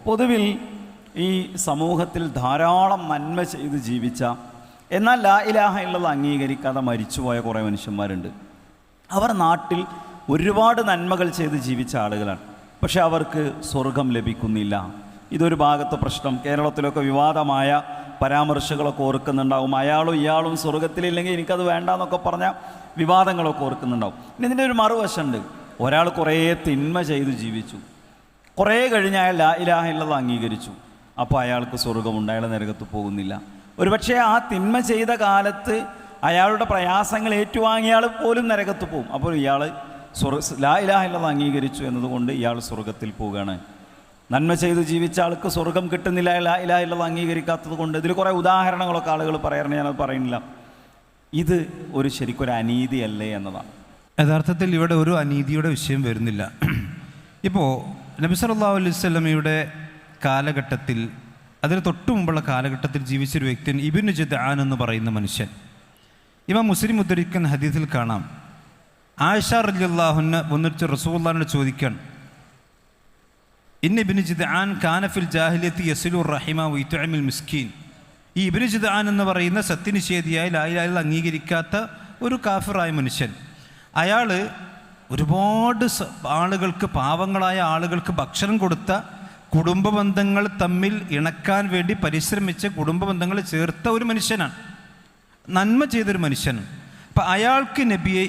പൊതുവിൽ ഈ സമൂഹത്തിൽ ധാരാളം നന്മ ചെയ്ത് ജീവിച്ച, എന്നാൽ ലാ ഇലാഹ ഇല്ലല്ലാഹ് അംഗീകരിക്കാതെ മരിച്ചുപോയ കുറേ മനുഷ്യന്മാരുണ്ട്. അവർ നാട്ടിൽ ഒരുപാട് നന്മകൾ ചെയ്ത് ജീവിച്ച ആളുകളാണ്. പക്ഷെ അവർക്ക് സ്വർഗം ലഭിക്കുന്നില്ല. ഇതൊരു ഭാഗത്തെ പ്രശ്നം. കേരളത്തിലൊക്കെ വിവാദമായ പരാമർശങ്ങളൊക്കെ ഓർക്കുന്നുണ്ടാവും. അയാളും ഇയാളും സ്വർഗത്തിലില്ലെങ്കിൽ എനിക്കത് വേണ്ടെന്നൊക്കെ പറഞ്ഞ വിവാദങ്ങളൊക്കെ ഓർക്കുന്നുണ്ടാവും. ഇനി ഇതിൻ്റെ ഒരു മറുവശമുണ്ട്. ഒരാൾ കുറേ തിന്മ ചെയ്ത് ജീവിച്ചു, കുറേ കഴിഞ്ഞ് അയാൾ ലാ ഇലാഹ ഇല്ലല്ലാഹ് അംഗീകരിച്ചു. അപ്പോൾ അയാൾക്ക് സ്വർഗമുണ്ട്, അയാൾ നരകത്ത് പോകുന്നില്ല. ഒരുപക്ഷെ ആ തിന്മ ചെയ്ത കാലത്ത് അയാളുടെ പ്രയാസങ്ങൾ ഏറ്റുവാങ്ങിയ ആൾ പോലും നരകത്ത് പോകും. അപ്പോൾ ഇയാൾ ലാ ഇലാഹ ഇല്ലല്ലാഹ് അംഗീകരിച്ചു എന്നതുകൊണ്ട് ഇയാൾ സ്വർഗത്തിൽ പോവുകയാണ്. നന്മ ചെയ്ത് ജീവിച്ച ആൾക്ക് സ്വർഗം കിട്ടുന്നില്ല ലാ ഇലാഹ ഇല്ലല്ലാഹ് അംഗീകരിക്കാത്തത് കൊണ്ട്. ഇതിൽ കുറേ ഉദാഹരണങ്ങളൊക്കെ ആളുകൾ പറയാറുണ്ട്, ഞാനത് പറയുന്നില്ല. ഇത് ശരിക്കൊരു അനീതിയല്ലേ എന്നതാണ്. യഥാർത്ഥത്തിൽ ഇവിടെ ഒരു അനീതിയുടെ വിഷയം വരുന്നില്ല. ഇപ്പോൾ നബി സല്ലല്ലാഹു അലൈഹി വസല്ലമയുടെ കാലഘട്ടത്തിൽ, അതിന് തൊട്ടു മുമ്പുള്ള കാലഘട്ടത്തിൽ ജീവിച്ചൊരു വ്യക്തിയാണ് ഇബ്നു ജദ്ആൻ എന്ന് പറയുന്ന മനുഷ്യൻ. ഇമാം മുസ്ലിം ഉദ്ധരിക്കുന്ന ഹദീസിൽ കാണാം, ആയിഷ റളിയല്ലാഹു അൻഹ വന്നിട്ട് റസൂലുള്ളാഹിനോട് ചോദിക്കാൻ, ഇന്ന ഇബ്നു ജദ്ആൻ കാന ഫിൽ ജാഹിലിയത്തി യസിലുർ റഹിമ വയുത്ഇമുൽ മിസ്കീൻ. ഈ ഇബ്നു ജദ്ആൻ എന്ന് പറയുന്ന സത്യനിഷേധിയായി ലാ ഇലാഹ ഇല്ലല്ലാഹ് അംഗീകരിക്കാത്ത ഒരു കാഫിറായ മനുഷ്യൻ, അയാൾ ഒരുപാട് ആളുകൾക്ക്, പാവങ്ങളായ ആളുകൾക്ക് ഭക്ഷണം കൊടുത്ത, കുടുംബ ബന്ധങ്ങൾ തമ്മിൽ ഇണക്കാൻ വേണ്ടി പരിശ്രമിച്ച് കുടുംബ ബന്ധങ്ങൾ ചേർത്ത ഒരു മനുഷ്യനാണ്, നന്മ ചെയ്തൊരു മനുഷ്യനാണ്. അപ്പം അയാൾക്ക് നബിയെ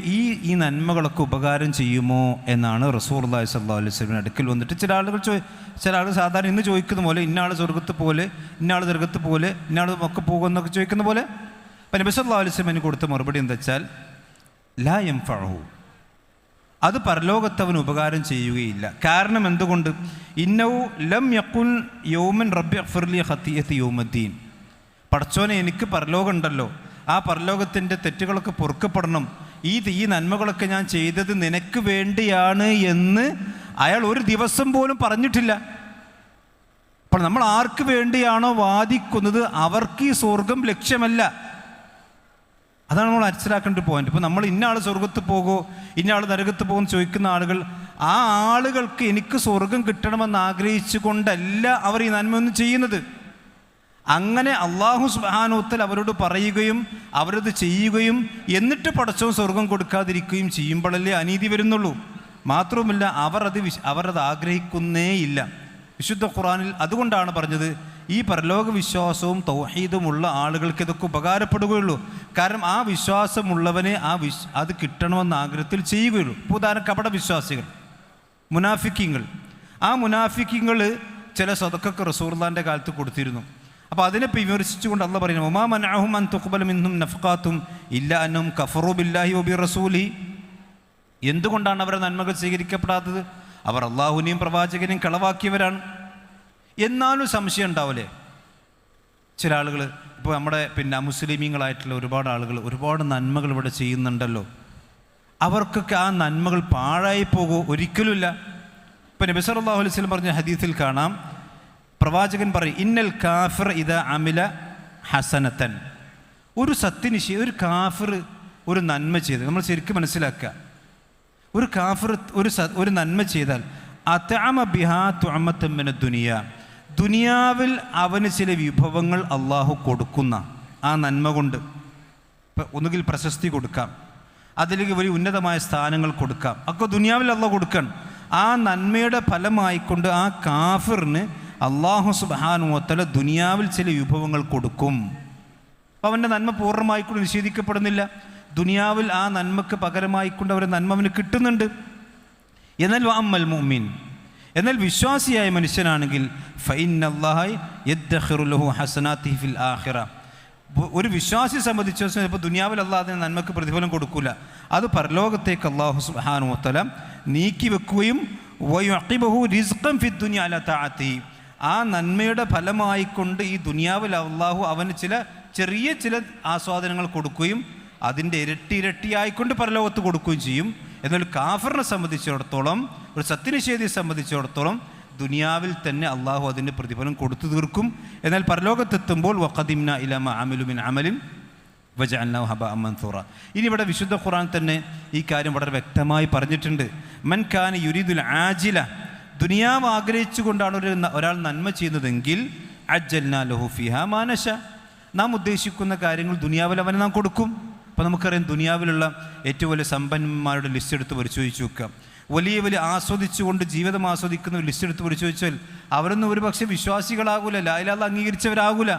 ഈ നന്മകളൊക്കെ ഉപകാരം ചെയ്യുമോ എന്നാണ് റസൂലുള്ളാഹി സ്വല്ലല്ലാഹു അലൈഹി വസല്ലം അടുക്കൽ വന്നിട്ട് ചില ആൾ സാധാരണ ഇന്ന് ചോദിക്കുന്ന പോലെ, ഇന്ന ആൾ സ്വർഗത്ത് പോലെ, ഇന്ന ആൾ സ്വർഗത്ത് പോലെ, ഇന്ന ആൾ ഒക്കെ പോകുമെന്നൊക്കെ ചോദിക്കുന്ന പോലെ. അപ്പം നബി സല്ലല്ലാഹു അലൈഹി വസല്ലം കൊടുത്ത മറുപടി എന്താ വെച്ചാൽ, ലാ യൻഫഉഹു, അത് പരലോകത്ത് അവന് ഉപകാരം ചെയ്യുകയില്ല. കാരണം എന്തുകൊണ്ട്? ഇന്നഹു ലം യഖുൽ യൗമൻ റബ്ബി അഗ്ഫിർലി ഖതിയതി യൗമദ്ദീൻ. പടച്ചോനെ, എനിക്ക് പരലോകം ഉണ്ടല്ലോ, ആ പരലോകത്തിൻ്റെ തെറ്റുകളൊക്കെ പൊറുക്കപ്പെടണം, ഈ നന്മകളൊക്കെ ഞാൻ ചെയ്തത് നിനക്ക് വേണ്ടിയാണ് എന്ന് അയാൾ ഒരു ദിവസം പോലും പറഞ്ഞിട്ടില്ല. അപ്പോൾ നമ്മൾ ആർക്ക് വേണ്ടിയാണോ വാദിക്കുന്നത് അവർക്ക് ഈ സ്വർഗം ലക്ഷ്യമല്ല. അതാണ് നമ്മൾ മനസ്സിലാക്കേണ്ട ഒരു പോയിന്റ്. ഇപ്പോൾ നമ്മൾ ഇന്ന ആൾ സ്വർഗത്ത് പോകുമോ, ഇന്ന ആൾ നരകത്ത് പോകുമെന്ന് ചോദിക്കുന്ന ആളുകൾ, ആ ആളുകൾക്ക് എനിക്ക് സ്വർഗം കിട്ടണമെന്ന് ആഗ്രഹിച്ചു കൊണ്ടല്ല അവർ ഈ നന്മയൊന്നും ചെയ്യുന്നത്. അങ്ങനെ അള്ളാഹു സുബ്ഹാനഹു വ തആല അവരോട് പറയുകയും അവരത് ചെയ്യുകയും എന്നിട്ട് പടച്ചവൻ സ്വർഗം കൊടുക്കാതിരിക്കുകയും ചെയ്യുമ്പോഴല്ലേ അനീതി വരുന്നുള്ളൂ. മാത്രവുമല്ല, അവരത് ആഗ്രഹിക്കുന്നേയില്ല. വിശുദ്ധ ഖുർആനിൽ അതുകൊണ്ടാണ് പറഞ്ഞത്, ഈ പരലോക വിശ്വാസവും തൗഹീദുമുള്ള ആളുകൾക്ക് ഇതൊക്കെ ഉപകാരപ്പെടുകയുള്ളൂ. കാരണം ആ വിശ്വാസമുള്ളവനെ അത് കിട്ടണമെന്ന ആഗ്രഹത്തിൽ ചെയ്യുകയുള്ളൂ. ഇപ്പോൾ ഉദാഹരണം, കപട വിശ്വാസികൾ, മുനാഫിക്കീങ്ങൾ. ആ മുനാഫിക്കീങ്ങൾ ചില സദഖക്ക് റസൂലുള്ളാഹിന്റെ കാലത്ത് കൊടുത്തിരുന്നു. അപ്പോൾ അതിനെ വിമർശിച്ചുകൊണ്ട് അല്ലാഹു പറയുന്നു, വമാ മനഅഹും അൻ തുഖ്ബല മിൻഹും നഫഖാതും ഇല്ലാ അന്നഹും കഫറു ബില്ലാഹി വബിറസൂലിഹി. എന്തുകൊണ്ടാണ് അവരുടെ നന്മകൾ സ്വീകരിക്കപ്പെടാത്തത്? അവർ അള്ളാഹുവിനെയും പ്രവാചകനെയും കളവാക്കിയവരാണ്. എന്നാലും സംശയം ഉണ്ടാവില്ലേ? ചില ആളുകൾ, ഇപ്പോൾ നമ്മുടെ മുസ്ലിമീങ്ങളായിട്ടുള്ള ഒരുപാട് ആളുകൾ ഒരുപാട് നന്മകൾ ഇവിടെ ചെയ്യുന്നുണ്ടല്ലോ, അവർക്കൊക്കെ ആ നന്മകൾ പാഴായി പോകുമോ? ഒരിക്കലുമില്ല. ഇപ്പം നബി സല്ലല്ലാഹു അലൈഹി വസല്ലം പറഞ്ഞ ഹദീസിൽ കാണാം, പ്രവാചകൻ പറയും, ഇന്നൽ കാഫിർ ഇദാ അമില ഹസനത്തൻ. ഒരു കാഫിർ ഒരു നന്മ ചെയ്ത്, നമ്മൾ ശരിക്കും മനസ്സിലാക്കുക, ഒരു കാഫിർ ഒരു നന്മ ചെയ്താൽ അത്അമ ബിഹാ തുഅമത്തൻ മിന ദുനിയ, ദുനിയാവിൽ അവന് ചില വിഭവങ്ങൾ അള്ളാഹു കൊടുക്കുന്ന ആ നന്മ കൊണ്ട്, ഇപ്പം ഒന്നുകിൽ പ്രശസ്തി കൊടുക്കാം, അതിലേക്ക് വലിയ ഉന്നതമായ സ്ഥാനങ്ങൾ കൊടുക്കാം, ഒക്കെ ദുനിയാവിൽ അള്ളാഹു കൊടുക്കണം. ആ നന്മയുടെ ഫലമായിക്കൊണ്ട് ആ കാഫിറിന് അള്ളാഹു സുബ്ഹാനഹു വ തആല ദുനിയാവിൽ ചില വിഭവങ്ങൾ കൊടുക്കും. അപ്പോൾ അവൻ്റെ നന്മ പൂർണ്ണമായിക്കൊണ്ട് നിഷേധിക്കപ്പെടുന്നില്ല. ദുനിയാവിൽ ആ നന്മക്ക് പകരമായിക്കൊണ്ട് അവരുടെ നന്മ അവന് കിട്ടുന്നുണ്ട്. എന്നാൽ വഅമ്മൽ മുഅ്മിൻ, എന്നാൽ വിശ്വാസിയായ മനുഷ്യനാണെങ്കിൽ ഫഇന്നല്ലാഹ യദ്ഖിറു ലഹു ഹസനാതിഹി ഫിൽ ആഖിറ. ഒരു വിശ്വാസിയെ സംബന്ധിച്ച് ഇപ്പോൾ ദുനിയാവിൽ അല്ലാഹു അതിന് നന്മക്ക് പ്രതിഫലം കൊടുക്കില്ല, അത് പരലോകത്തേക്ക് അള്ളാഹു സുബ്ഹാനഹു വ തആല നീക്കി വെക്കുകയും വയുഅഖിബഹു റിസ്ഖൻ ഫിദ് ദുനിയ അലാ തഅതിഹി, ആ നന്മയുടെ ഫലമായിക്കൊണ്ട് ഈ ദുനിയാവിൽ അള്ളാഹു അവന് ചെറിയ ചില ആസ്വാദനങ്ങൾ കൊടുക്കുകയും അതിൻ്റെ ഇരട്ടിയായിക്കൊണ്ട് പരലോകത്ത് കൊടുക്കുകയും ചെയ്യും. എന്നാൽ കാഫിറിനെ സംബന്ധിച്ചിടത്തോളം, ഒരു സത്യനിഷേധിയെ സംബന്ധിച്ചിടത്തോളം ദുനിയാവിൽ തന്നെ അള്ളാഹു അതിൻ്റെ പ്രതിഫലം കൊടുത്തു തീർക്കും. എന്നാൽ പരലോകത്തെത്തുമ്പോൾ വഖദിംന ഇലാ മാ അമിലു മിൻ അമലിൻ വജഅൽനാഹു ഹബഅൻ മൻസൂറ. ഇനി ഇവിടെ വിശുദ്ധ ഖുർആൻ തന്നെ ഈ കാര്യം വളരെ വ്യക്തമായി പറഞ്ഞിട്ടുണ്ട്. മൻ കാന യുരീദുൽ ആജില, ദുനിയാവ് ആഗ്രഹിച്ചുകൊണ്ടാണ് ഒരാൾ നന്മ ചെയ്യുന്നതെങ്കിൽ അജ്ജൽനാ ലഹു ഫീഹാ മാ നശാ, നാം ഉദ്ദേശിക്കുന്ന കാര്യങ്ങൾ ദുനിയാവിൽ അവന് നാം കൊടുക്കും. അപ്പോൾ നമുക്കറിയാം, ദുനിയാവിലുള്ള ഏറ്റവും വലിയ സമ്പന്നന്മാരുടെ ലിസ്റ്റ് എടുത്ത് പരിശോധിച്ച് നോക്കാം. വലിയ വലിയ ആസ്വദിച്ചുകൊണ്ട് ജീവിതം ആസ്വദിക്കുന്ന ഒരു ലിസ്റ്റ് എടുത്ത് പരിശോധിച്ചാൽ അവരൊന്നും ഒരു പക്ഷേ വിശ്വാസികളാകൂല, ലാ ഇലാഹ ഇല്ലല്ലാഹ് അംഗീകരിച്ചവരാകൂല.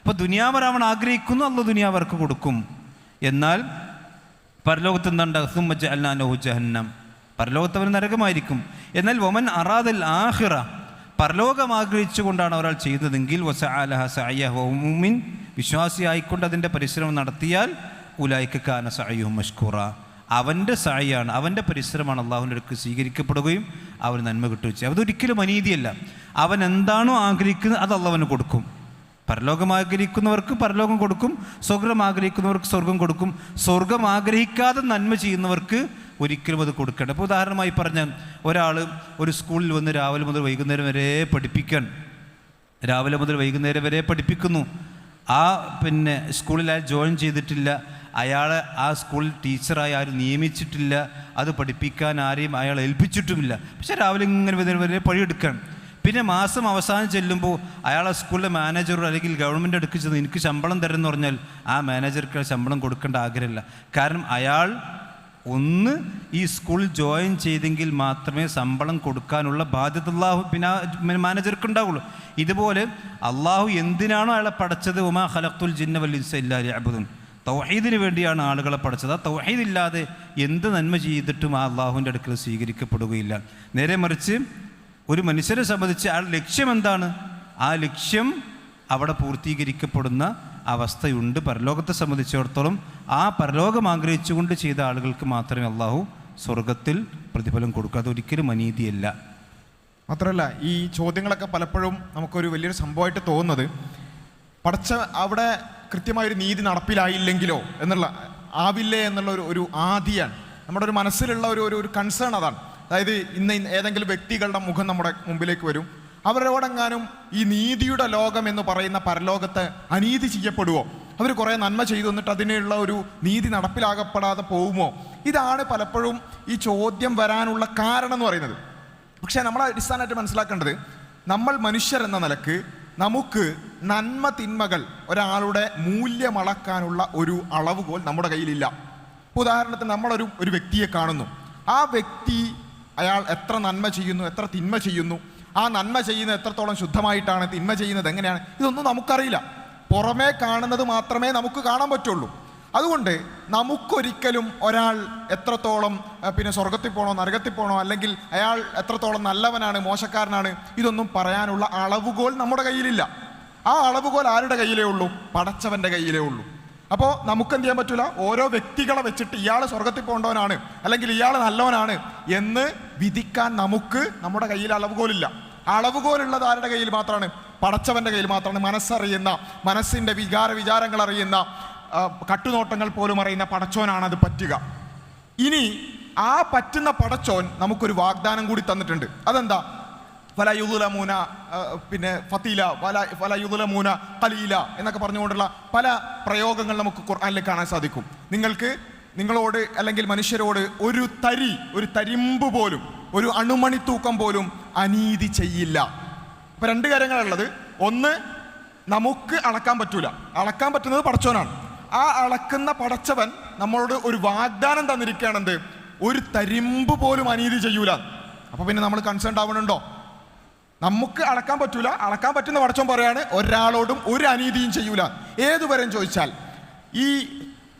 അപ്പോൾ ദുനിയാവ് അവൻ ആഗ്രഹിക്കുന്നു, അല്ലാഹു ദുനിയാവ് അവർക്ക് കൊടുക്കും. എന്നാൽ പരലോകത്ത് എന്താണ്ട് സുമ്മ ജഅൽനാ ലഹു ജഹന്നം, പരലോകത്ത് അവന് നരകമായിരിക്കും. എന്നാൽ വമൻ അറാദൽ ആഖിറ, പരലോകം ആഗ്രഹിച്ചുകൊണ്ടാണ് ഒരാൾ ചെയ്യുന്നതെങ്കിൽ വസഅ ലഹാ സഅയഹു വഹുവ മുഅ്മിൻ, വിശ്വാസിയായിക്കൊണ്ട് അതിൻ്റെ പരിശ്രമം നടത്തിയാൽ ഉലൈക കാന സഅയുഹും മഷ്കൂറ, അവൻ്റെ സഅയാണ്, അവൻ്റെ പരിശ്രമമാണ് അള്ളാഹുവിൻ്റെ അടുക്ക് സ്വീകരിക്കപ്പെടുകയും അവന് നന്മ കിട്ടുകയും ചെയ്യും. അതൊരിക്കലും അനീതിയല്ല. അവൻ എന്താണോ ആഗ്രഹിക്കുന്നത് അത് അള്ളാഹുവിന് കൊടുക്കും. പരലോകം ആഗ്രഹിക്കുന്നവർക്ക് പരലോകം കൊടുക്കും, സ്വർഗം ആഗ്രഹിക്കുന്നവർക്ക് സ്വർഗം കൊടുക്കും. സ്വർഗം ആഗ്രഹിക്കാതെ നന്മ ചെയ്യുന്നവർക്ക് ഒരിക്കലും അത് കൊടുക്കേണ്ട. അപ്പോൾ ഉദാഹരണമായി പറഞ്ഞാൽ, ഒരാൾ ഒരു സ്കൂളിൽ വന്ന് രാവിലെ മുതൽ വൈകുന്നേരം വരെ പഠിപ്പിക്കാൻ, രാവിലെ മുതൽ വൈകുന്നേരം വരെ പഠിപ്പിക്കുന്നു. സ്കൂളിൽ അയാൾ ജോയിൻ ചെയ്തിട്ടില്ല, അയാളെ ആ സ്കൂളിൽ ടീച്ചറായി ആരും നിയമിച്ചിട്ടില്ല, അത് പഠിപ്പിക്കാൻ ആരെയും അയാൾ ഏൽപ്പിച്ചിട്ടുമില്ല. പക്ഷേ രാവിലെ ഇങ്ങനെ വരെ പണിയെടുക്കാൻ. പിന്നെ മാസം അവസാനം ചെല്ലുമ്പോൾ അയാളെ സ്കൂളിലെ മാനേജറോ അല്ലെങ്കിൽ ഗവൺമെൻറ് അടുക്ക് ചെന്ന് എനിക്ക് ശമ്പളം തരുമെന്ന് പറഞ്ഞാൽ ആ മാനേജർക്ക് ശമ്പളം കൊടുക്കേണ്ട ആഗ്രഹമില്ല. കാരണം അയാൾ ഒന്ന് ഈ സ്കൂളിൽ ജോയിൻ ചെയ്തെങ്കിൽ മാത്രമേ ശമ്പളം കൊടുക്കാനുള്ള ബാധ്യത അള്ളാഹു പിന്നെ മാനേജർക്ക് ഉണ്ടാവുള്ളൂ. ഇതുപോലെ അള്ളാഹു എന്തിനാണോ അയാളെ പഠിച്ചത്, ഉമാ ഖലഖ്തുൽ ജിന്ന വൽ ഇൻസ ഇല്ലാ ലിയഅ്ബുദൂൻ, തൗഹീദിന് വേണ്ടിയാണ് ആളുകളെ പഠിച്ചത്. ആ തൗഹീദില്ലാതെ എന്ത് നന്മ ചെയ്തിട്ടും ആ അള്ളാഹുവിൻ്റെ അടുക്കൽ സ്വീകരിക്കപ്പെടുകയില്ല. നേരെ മറിച്ച് ഒരു മനുഷ്യരെ സംബന്ധിച്ച് അയാൾ ലക്ഷ്യം എന്താണ്, ആ ലക്ഷ്യം അവിടെ പൂർത്തീകരിക്കപ്പെടുന്ന അവസ്ഥയുണ്ട്. പരലോകത്തെ സംബന്ധിച്ചിടത്തോളം ആ പരലോകം ആഗ്രഹിച്ചുകൊണ്ട് ചെയ്ത ആളുകൾക്ക് മാത്രമേ അള്ളാഹു സ്വർഗത്തിൽ പ്രതിഫലം കൊടുക്കൂ. അതൊരിക്കലും അനീതിയല്ല. മാത്രമല്ല, ഈ ചോദ്യങ്ങളൊക്കെ പലപ്പോഴും നമുക്കൊരു വലിയൊരു സംഭവമായിട്ട് തോന്നുന്നത്, പഠിച്ച അവിടെ കൃത്യമായൊരു നീതി നടപ്പിലായില്ലെങ്കിലോ ആവില്ലേ എന്നുള്ള ഒരു ആദിയാണ് നമ്മുടെ ഒരു മനസ്സിലുള്ള ഒരു കൺസേൺ. അതാണ്. അതായത് ഇന്ന് ഏതെങ്കിലും വ്യക്തികളുടെ മുഖം നമ്മുടെ മുമ്പിലേക്ക് വരും, അവരോടെങ്ങാനും ഈ നീതിയുടെ ലോകം എന്ന് പറയുന്ന പരലോകത്ത് അനീതി ചെയ്യപ്പെടുമോ, അവർ കുറേ നന്മ ചെയ്തു എന്നിട്ട് അതിനുള്ള ഒരു നീതി നടപ്പിലാകപ്പെടാതെ പോകുമോ? ഇതാണ് പലപ്പോഴും ഈ ചോദ്യം വരാനുള്ള കാരണം എന്ന് പറയുന്നത്. പക്ഷേ നമ്മൾ അടിസ്ഥാനമായിട്ട് മനസ്സിലാക്കേണ്ടത്, നമ്മൾ മനുഷ്യരെന്ന നിലക്ക് നമുക്ക് നന്മ തിന്മകൾ ഒരാളുടെ മൂല്യമളക്കാനുള്ള ഒരു അളവുകോൽ നമ്മുടെ കയ്യിലില്ല. ഉദാഹരണത്തിന്, നമ്മളൊരു വ്യക്തിയെ കാണുന്നു, ആ വ്യക്തി അയാൾ എത്ര നന്മ ചെയ്യുന്നു, എത്ര തിന്മ ചെയ്യുന്നു, ആ നന്മ ചെയ്യുന്നത് എത്രത്തോളം ശുദ്ധമായിട്ടാണ്, തിന്മ ചെയ്യുന്നത് എങ്ങനെയാണ്, ഇതൊന്നും നമുക്കറിയില്ല. പുറമേ കാണുന്നത് മാത്രമേ നമുക്ക് കാണാൻ പറ്റുള്ളൂ. അതുകൊണ്ട് നമുക്കൊരിക്കലും ഒരാൾ എത്രത്തോളം സ്വർഗത്തിൽ പോകണോ നരകത്തിൽ പോകണോ, അല്ലെങ്കിൽ അയാൾ എത്രത്തോളം നല്ലവനാണ് മോശക്കാരനാണ്, ഇതൊന്നും പറയാനുള്ള അളവുകോൽ നമ്മുടെ കയ്യിലില്ല. ആ അളവുകോൽ ആരുടെ കയ്യിലേ ഉള്ളൂ? പടച്ചവൻ്റെ കയ്യിലേ ഉള്ളൂ. അപ്പോൾ നമുക്കെന്ത് ചെയ്യാൻ പറ്റില്ല? ഓരോ വ്യക്തികളെ വെച്ചിട്ട് ഇയാൾ സ്വർഗത്തിൽ പോകേണ്ടവനാണ് അല്ലെങ്കിൽ ഇയാൾ നല്ലവനാണ് എന്ന് വിധിക്കാൻ നമുക്ക് നമ്മുടെ കയ്യിൽ അളവുകോലില്ല. അളവുകോലുള്ളത് ആരുടെ കയ്യിൽ മാത്രമാണ്? പടച്ചവൻ്റെ കയ്യിൽ മാത്രമാണ്. മനസ്സറിയുന്ന, മനസ്സിൻ്റെ വിചാരങ്ങൾ അറിയുന്ന, കട്ടുനോട്ടങ്ങൾ പോലും അറിയുന്ന പടച്ചോനാണ് അത് പറ്റുക. ഇനി ആ പറ്റുന്ന പടച്ചോൻ നമുക്കൊരു വാഗ്ദാനം കൂടി തന്നിട്ടുണ്ട്. അതെന്താ? ഫല യുദ്ലമൂന ഫതീല, ഫല യുദ്ലമൂന ഖലീല എന്നൊക്കെ പറഞ്ഞുകൊണ്ടുള്ള പല പ്രയോഗങ്ങൾ നമുക്ക് ഖുർആനിൽ കാണാൻ സാധിക്കും. നിങ്ങളോട് അല്ലെങ്കിൽ മനുഷ്യരോട് ഒരു തരിമ്പ് പോലും, ഒരു അണുമണി തൂക്കം പോലും അനീതി ചെയ്യില്ല. ഇപ്പം രണ്ട് കാര്യങ്ങളുള്ളത്. ഒന്ന്, നമുക്ക് അളക്കാൻ പറ്റൂല, അളക്കാൻ പറ്റുന്നത് പടച്ചോനാണ്. ആ അളക്കുന്ന പടച്ചവൻ നമ്മളോട് ഒരു വാഗ്ദാനം തന്നിരിക്കുകയാണെന്ത്? ഒരു തരിമ്പ് പോലും അനീതി ചെയ്യൂല. അപ്പോൾ പിന്നെ നമ്മൾ കൺസേൺ ആവണുണ്ടോ? നമുക്ക് അളക്കാൻ പറ്റൂല, അളക്കാൻ പറ്റുന്ന പടച്ചോൻ പറയാണ് ഒരാളോടും ഒരു അനീതിയും ചെയ്യൂല. ഏതുവരെ ചോദിച്ചാൽ, ഈ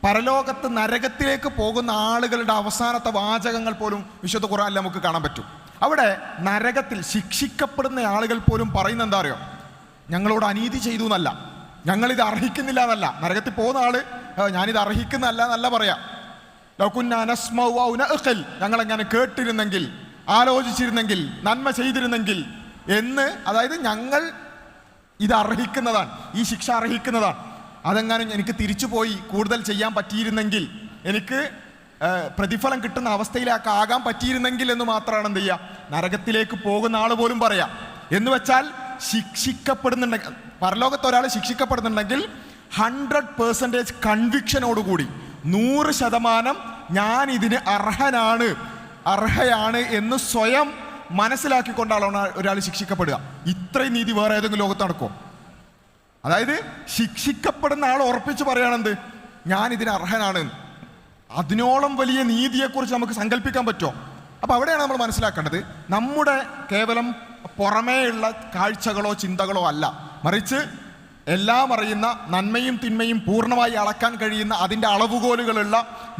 പരലോകത്ത് നരകത്തിലേക്ക് പോകുന്ന ആളുകളുടെ അവസാനത്തെ വാചകങ്ങൾ പോലും വിശുദ്ധ ഖുർആനിൽ നമുക്ക് കാണാൻ പറ്റും. അവിടെ നരകത്തിൽ ശിക്ഷിക്കപ്പെടുന്ന ആളുകൾ പോലും പറയുന്ന എന്താ അറിയോ? ഞങ്ങളോട് അനീതി ചെയ്തു എന്നല്ല, ഞങ്ങളിത് അർഹിക്കുന്നില്ല എന്നല്ല. നരകത്തിൽ പോകുന്ന ആള് ഞാനിത് അർഹിക്കുന്നല്ല എന്നല്ല പറയാം. ഞങ്ങളെങ്ങനെ കേട്ടിരുന്നെങ്കിൽ, ആലോചിച്ചിരുന്നെങ്കിൽ, നന്മ ചെയ്തിരുന്നെങ്കിൽ എന്ന്, അതായത് ഞങ്ങൾ ഇത് അർഹിക്കുന്നതാണ്, ഈ ശിക്ഷ അർഹിക്കുന്നതാണ്. അതെങ്ങാനും എനിക്ക് തിരിച്ചു പോയി കൂടുതൽ ചെയ്യാൻ പറ്റിയിരുന്നെങ്കിൽ, എനിക്ക് പ്രതിഫലം കിട്ടുന്ന അവസ്ഥയിലേക്ക് ആകാൻ പറ്റിയിരുന്നെങ്കിൽ എന്ന് മാത്രമാണ് എന്ത് ചെയ്യുക, നരകത്തിലേക്ക് പോകുന്ന ആൾ പോലും പറയാം. എന്ന് വെച്ചാൽ ശിക്ഷിക്കപ്പെടുന്നുണ്ടെങ്കിൽ, പരലോകത്ത് ഒരാൾ ശിക്ഷിക്കപ്പെടുന്നുണ്ടെങ്കിൽ 100% കൺവിക്ഷനോടുകൂടി 100% ഞാൻ ഇതിന് അർഹയാണ് എന്ന് സ്വയം മനസ്സിലാക്കിക്കൊണ്ടാണ് ഒരാൾ ശിക്ഷിക്കപ്പെടുക. ഇത്രയും നീതി വേറെ ഏതെങ്കിലും ലോകത്ത് നടക്കുമോ? അതായത് ശിക്ഷിക്കപ്പെടുന്ന ആൾ ഉറപ്പിച്ച് പറയുകയാണെന്ത്, ഞാൻ ഇതിന് അർഹനാണ്. അതിനോളം വലിയ നീതിയെക്കുറിച്ച് നമുക്ക് സങ്കല്പിക്കാൻ പറ്റുമോ? അപ്പോൾ അവിടെയാണ് നമ്മൾ മനസ്സിലാക്കേണ്ടത്, നമ്മുടെ കേവലം പുറമേയുള്ള കാഴ്ചകളോ ചിന്തകളോ അല്ല, മറിച്ച് എല്ലാം അറിയുന്ന, നന്മയും തിന്മയും പൂർണ്ണമായി അളക്കാൻ കഴിയുന്ന, അതിൻ്റെ അളവുകോലുകളുള്ള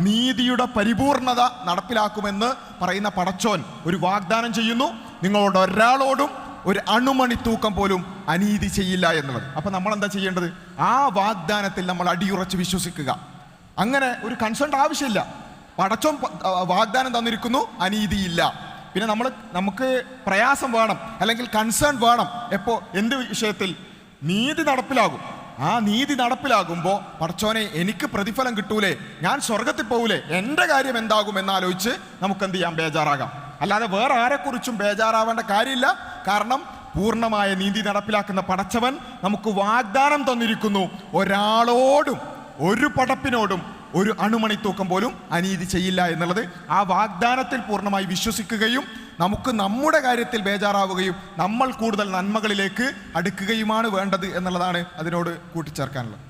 നീതിയുടെ പരിപൂർണത നടപ്പിലാക്കുമെന്ന് പറയുന്ന പടച്ചോൻ ഒരു വാഗ്ദാനം ചെയ്യുന്നു, നിങ്ങളോട് ഒരാളോടും ഒരു അണുമണി തൂക്കം പോലും അനീതി ചെയ്യില്ല എന്നുള്ളത്. അപ്പം നമ്മൾ എന്താ ചെയ്യേണ്ടത്? ആ വാഗ്ദാനത്തിൽ നമ്മൾ അടിയുറച്ച് വിശ്വസിക്കുക. അങ്ങനെ ഒരു കൺസേൺ ആവശ്യമില്ല. പടച്ചോൻ വാഗ്ദാനം തന്നിരിക്കുന്നു, അനീതിയില്ല. പിന്നെ നമുക്ക് പ്രയാസം വേണം, അല്ലെങ്കിൽ കൺസേൺ വേണം. എപ്പോൾ? എന്ത് വിഷയത്തിൽ? നീതി നടപ്പിലാകും. ആ നീതി നടപ്പിലാകുമ്പോൾ പടച്ചോനെ എനിക്ക് പ്രതിഫലം കിട്ടൂലേ, ഞാൻ സ്വർഗത്തിൽ പോകൂലേ, എൻ്റെ കാര്യം എന്താകും എന്നാലോചിച്ച് നമുക്ക് എന്ത് ചെയ്യാം? ബേജാറാകാം. അല്ലാതെ വേറെ ആരെക്കുറിച്ചും ബേജാറാവേണ്ട കാര്യമില്ല. കാരണം പൂർണ്ണമായ നീതി നടപ്പിലാക്കുന്ന പടച്ചവൻ നമുക്ക് വാഗ്ദാനം തന്നിരിക്കുന്നു, ഒരാളോടും ഒരു പടപ്പിനോടും ഒരു അണുമണി തൂക്കം പോലും അനീതി ചെയ്യില്ല എന്നുള്ളത്. ആ വാഗ്ദാനത്തിൽ പൂർണ്ണമായി വിശ്വസിക്കുകയും നമുക്ക് നമ്മുടെ കാര്യത്തിൽ ബേജാറാവുകയും നമ്മൾ കൂടുതൽ നന്മകളിലേക്ക് അടുക്കുകയുമാണ് വേണ്ടത് എന്നുള്ളതാണ് അതിനോട് കൂട്ടിച്ചേർക്കാനുള്ളത്.